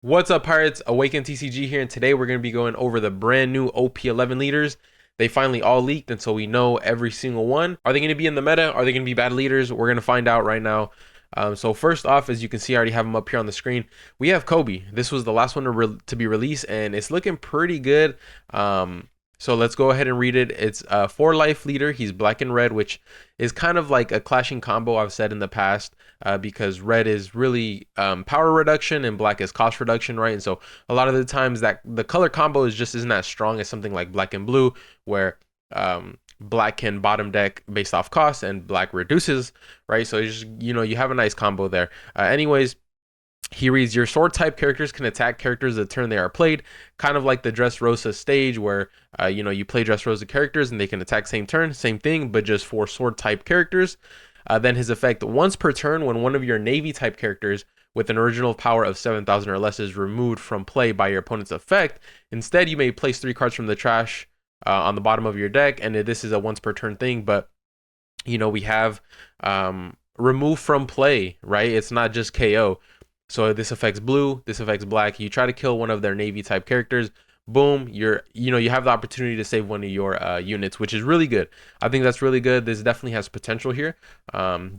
What's up, Pirates? Awaken TCG here, and today we're going to be going over the brand new OP-11 leaders. They finally all leaked, and so we know every single one. Are they going to be in the meta? Are they going to be bad leaders? We're going to find out right now. So first off, as you can see, I already have them up here on the screen. We have Koby. This was the last one to be released, and it's looking pretty good. So let's go ahead and read it. It's a 4-life leader. He's black and red, which is kind of like a clashing combo I've said in the past, because red is really power reduction and black is cost reduction, right? And so a lot of the times that the color combo isn't that strong as something like black and blue, where black can bottom deck based off cost and black reduces, right? So it's just, you have a nice combo there. Anyways, he reads, your sword type characters can attack characters the turn they are played, kind of like the Dressrosa stage where, you play Dressrosa characters and they can attack same turn, same thing, but just for sword type characters. Then his effect, once per turn, when one of your navy type characters with an original power of 7,000 or less is removed from play by your opponent's effect, instead you may place 3 cards from the trash on the bottom of your deck, and this is a once per turn thing, but, we have remove from play, right? It's not just KO. So this affects blue, this affects black. You try to kill one of their navy type characters, boom, you have the opportunity to save one of your units, which is really good. I think that's really good. This definitely has potential here,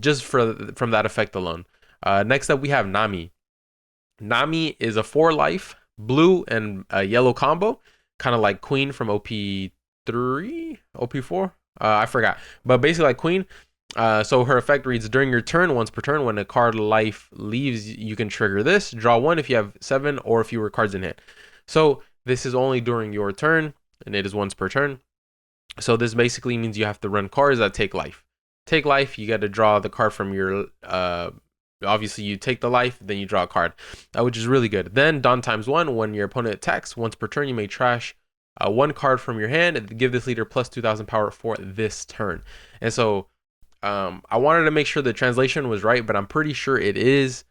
just from that effect alone. Next up, we have Nami. Nami is a 4-life blue and yellow combo, kind of like Queen from OP3, OP4. I forgot, but basically like Queen. So her effect reads, during your turn, once per turn, when a card life leaves, you can trigger this. Draw 1 if you have 7 or fewer cards in hand. So this is only during your turn, and it is once per turn. So this basically means you have to run cards that take life. Take life, you got to draw the card from your, obviously you take the life, then you draw a card, which is really good. Then Dawn times 1, when your opponent attacks, once per turn, you may trash 1 card from your hand and give this leader plus 2,000 power for this turn. And so I wanted to make sure the translation was right, but I'm pretty sure it is.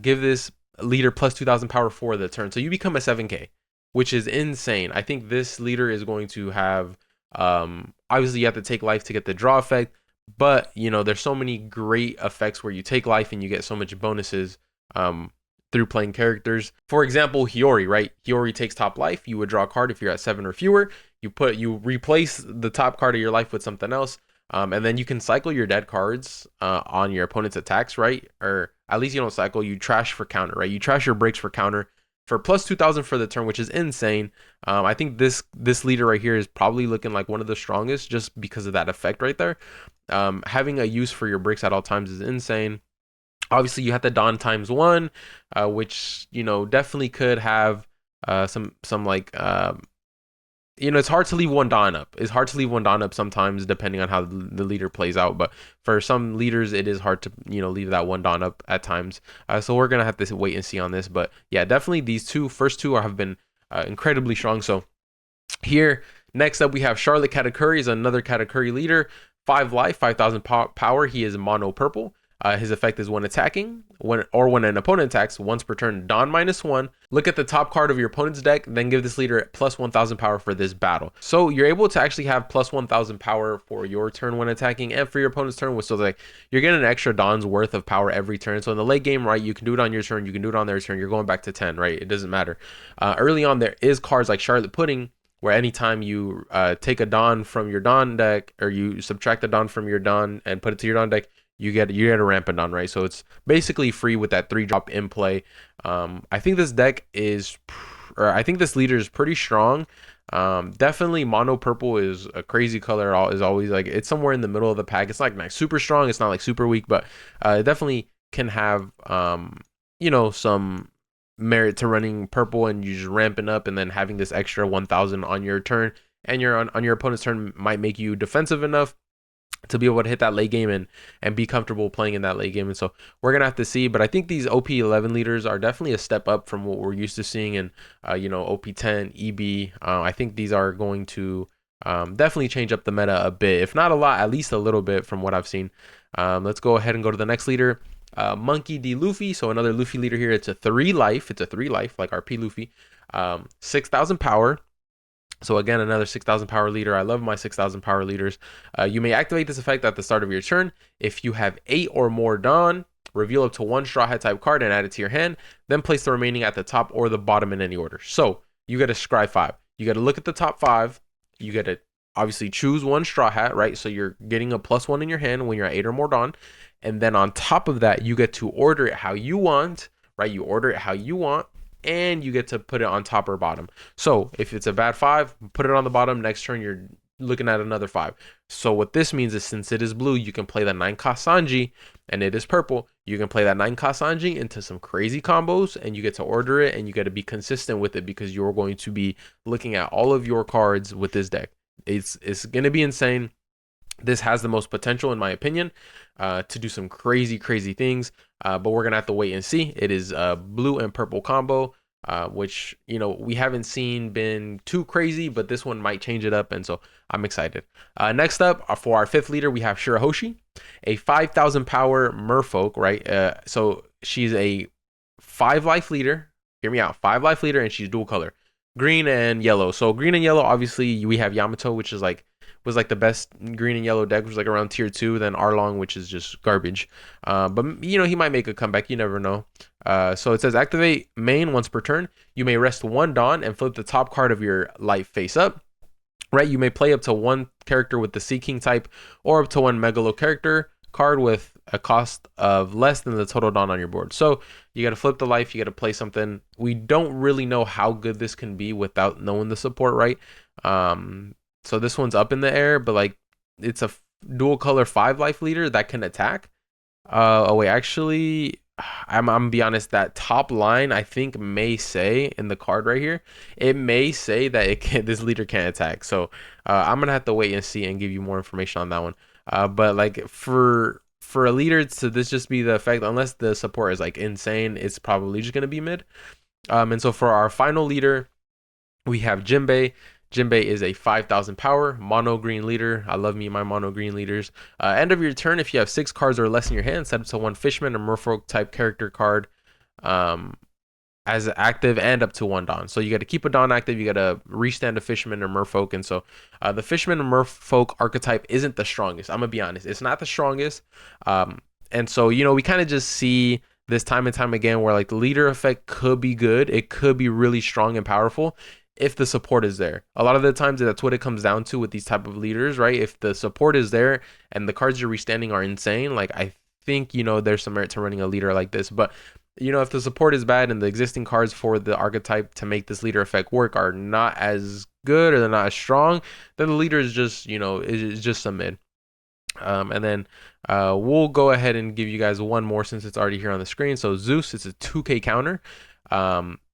Give this leader plus 2,000 power for the turn. So you become a 7k, which is insane. I think this leader is going to have, obviously you have to take life to get the draw effect, but there's so many great effects where you take life and you get so much bonuses through playing characters. For example, Hiyori, right? Hiyori takes top life. You would draw a card if you're at 7 or fewer. You replace the top card of your life with something else. And then you can cycle your dead cards on your opponent's attacks, right? Or at least you don't cycle, you trash for counter, right? You trash your breaks for counter for plus 2,000 for the turn, which is insane. I think this leader right here is probably looking like one of the strongest just because of that effect right there. Having a use for your breaks at all times is insane. Obviously, you have the Dawn times 1, which, definitely could have some like... it's hard to leave one Dawn up. It's hard to leave one Dawn up sometimes, depending on how the leader plays out. But for some leaders, it is hard to leave that one Dawn up at times. So we're gonna have to wait and see on this. But yeah, definitely these first two have been incredibly strong. So here, next up, we have Charlotte Katakuri, is another Katakuri leader. 5 life, 5,000 power. He is mono purple. His effect is when attacking, when an opponent attacks, once per turn, Dawn -1. Look at the top card of your opponent's deck, then give this leader plus 1,000 power for this battle. So you're able to actually have plus 1,000 power for your turn when attacking and for your opponent's turn. So like you're getting an extra Dawn's worth of power every turn. So in the late game, right, you can do it on your turn, you can do it on their turn. You're going back to 10, right? It doesn't matter. Early on, there is cards like Charlotte Pudding, where anytime you take a Dawn from your Dawn deck, or you subtract a Dawn from your Dawn and put it to your Dawn deck, you get a rampant Dawn, right? So it's basically free with that 3-drop in play. I think this deck I think this leader is pretty strong. Definitely mono purple is a crazy color. Is always like, it's somewhere in the middle of the pack. It's like not super strong. It's not like super weak, but it definitely can have some merit to running purple and you just ramping up, and then having this extra 1,000 on your turn and on your opponent's turn might make you defensive enough to be able to hit that late game and be comfortable playing in that late game. And so we're gonna have to see, but I think these OP-11 leaders are definitely a step up from what we're used to seeing in OP-10, EB. I think these are going to definitely change up the meta a bit, if not a lot, at least a little bit from what I've seen. Let's go ahead and go to the next leader. Monkey D. Luffy, so another Luffy leader here. It's a 3-life. It's a 3-life like RP Luffy. 6,000 power. So again, another 6,000 power leader. I love my 6,000 power leaders. You may activate this effect at the start of your turn if you have 8 or more Dawn. reveal up to one Straw Hat type card and add it to your hand, then place the remaining at the top or the bottom in any order. So you got to scry 5. You got to look at the top 5. You got to obviously choose one Straw Hat, right? So you're getting a +1 in your hand when you're at 8 or more Dawn. And then on top of that, you get to order it how you want, right? You order it how you want, and you get to put it on top or bottom. So if it's a bad 5, put it on the bottom. Next turn, you're looking at another 5. So what this means is, since it is blue, you can play the 9 cost Sanji, and it is purple. You can play that 9 cost Sanji into some crazy combos, and you get to order it, and you got to be consistent with it because you're going to be looking at all of your cards with this deck. It's going to be insane. This has the most potential, in my opinion, to do some crazy things, but we're gonna have to wait and see. It is a blue and purple combo, which, you know, we haven't seen been too crazy, but this one might change it up, and so I'm excited. Next up, for our 5th leader, we have Shirahoshi, a 5,000 power merfolk, right? So she's a 5 life leader. Hear me out, 5 life leader, and she's dual color, green and yellow. So green and yellow, obviously we have Yamato, which is was the best green and yellow deck, which was like around tier 2, then Arlong, which is just garbage. But you know, he might make a comeback, you never know. So it says activate main once per turn. You may rest 1 Dawn and flip the top card of your life face up. Right, you may play up to 1 character with the Sea King type, or up to 1 Megalo character card with a cost of less than the total Dawn on your board. So you got to flip the life, you got to play something. We don't really know how good this can be without knowing the support, right? So this one's up in the air, but like, it's a dual color 5 life leader that can attack. Oh wait, actually, I'm gonna be honest, that top line I think may say in the card right here, it may say that it can, this leader can't attack. So I'm gonna have to wait and see and give you more information on that one. But like, for a leader to this just be the effect, unless the support is like insane, it's probably just gonna be mid. And so for our final leader, we have Jinbe. Jinbe is a 5,000 power mono green leader. I love me my mono green leaders. End of your turn, if you have 6 cards or less in your hand, set up to 1 Fishman or Merfolk type character card as active, and up to 1 Dawn. So you got to keep a Dawn active. You got to restand a Fisherman or Merfolk. And so the Fisherman and Merfolk archetype isn't the strongest. I'm gonna be honest, it's not the strongest. And so, you know, we kind of just see this time and time again where like the leader effect could be good. It could be really strong and powerful if the support is there. A lot of the times that's what it comes down to with these type of leaders, right? If the support is there and the cards you're restanding are insane, like, I think, you know, there's some merit to running a leader like this. But, you know, if the support is bad and the existing cards for the archetype to make this leader effect work are not as good, or they're not as strong, then the leader is just, you know, is just a mid. And then we'll go ahead and give you guys one more since it's already here on the screen. So Zeus, it's a 2k counter.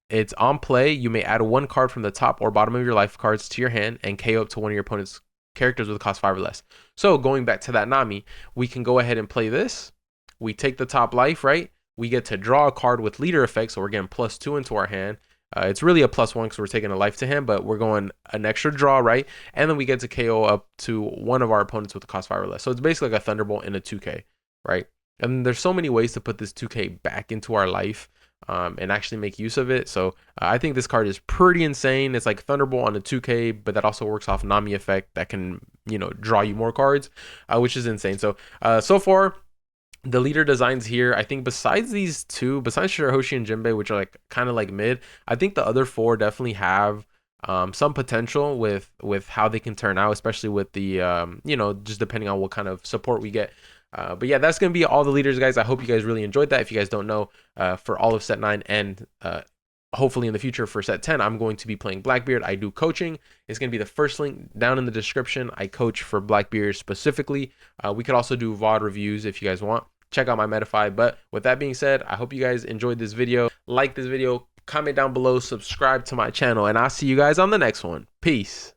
It's on play. You may add 1 card from the top or bottom of your life cards to your hand and KO up to 1 of your opponent's characters with a cost 5 or less. So going back to that Nami, we can go ahead and play this. We take the top life, right? We get to draw a card with leader effect, so we're getting +2 into our hand. It's really a +1 because we're taking a life to hand, but we're going an extra draw, right? And then we get to KO up to 1 of our opponents with a cost 5 or less. So it's basically like a Thunderbolt in a 2k, right? And there's so many ways to put this 2k back into our life and actually make use of it. So I think this card is pretty insane. It's like Thunderbolt on a 2k, but that also works off Nami effect that can, you know, draw you more cards, which is insane. So so far, the leader designs here, I think besides these 2, besides Shirahoshi and Jinbe, which are like kind of like mid, I think the other 4 definitely have some potential with how they can turn out, especially with the you know, just depending on what kind of support we get. But yeah, that's gonna be all the leaders, guys. I hope you guys really enjoyed that. If you guys don't know, for all of set 9 and hopefully in the future for set 10, I'm going to be playing Blackbeard. I do coaching. It's going to be the first link down in the description. I coach for Blackbeard specifically. We could also do VOD reviews if you guys want. Check out my Metafy. But with that being said, I hope you guys enjoyed this video. Like this video, comment down below, subscribe to my channel, and I'll see you guys on the next one. Peace.